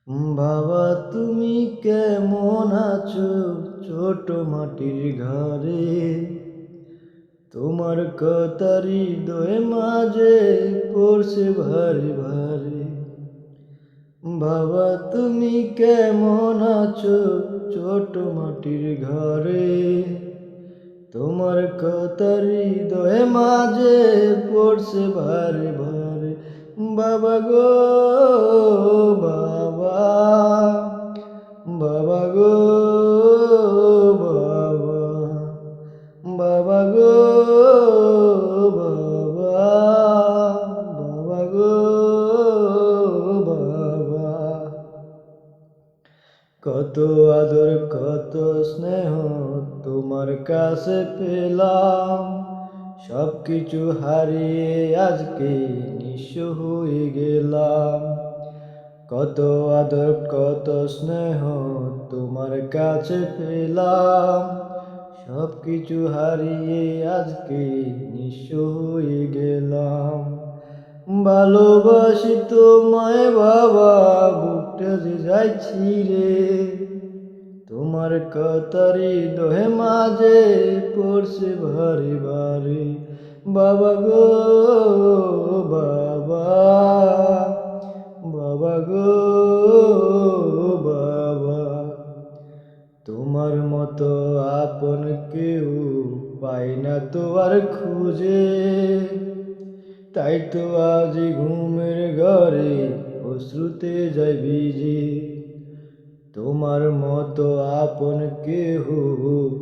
বাবা তুমি কেমন আছো ছোট মাটির ঘরে? তোমার কথা হৃদয়ে মাঝে পড়ছে ভারে ভারে। বাবা তুমি কেমন আছো ছোট মাটির ঘরে? তোমার কথা হৃদয়ে মাঝে পড়ছে ভারে ভারে। বাবা গো বাবা, বাবা গো বাবা, বাবা গো বাবা, বাবা গো বাবা। কত আদর কত স্নেহ তোমার কাছে পেলাম, সব কিছু হারিয়ে আজকে নিঃস্ব হয়ে গেলাম। কত আদর কত স্নেহ তোমার কাছে পেলাম, সব কিছু হারিয়ে আজকে নিঃস্ব হয়ে গেলাম। ভালোবাসি তোমায় বাবা, বুকটা যে যাচ্ছি রে। তোমার কথা হৃদয়ে মাঝে পড়ছে ভারে ভারে। বাবা গো বাবা, বাবা গো বাবা। তোমার মতো আপন কেউ পাই না তো আর খুঁজে, তাই তো আজ ঘুমের ঘরে অশ্রুতে যাই ভিজে। তোমার মতো আপন কেহ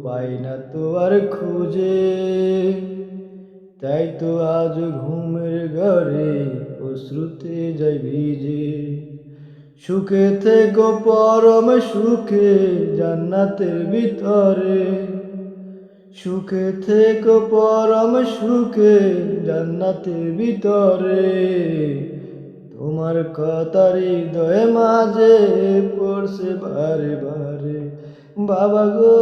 পাই না তো আর খুঁজে, তাই তো আজ ঘুমের ঘরে অশ্রুতে যাই ভিজে। সুখে থেকো পরম সুখে জান্নাতের ভিতরে, সুখে থেকো পরম সুখে জান্নাতের ভিতরে। তোমার কথা হৃদয়ে মাঝে পড়ছে বারে বারে। বাবা গো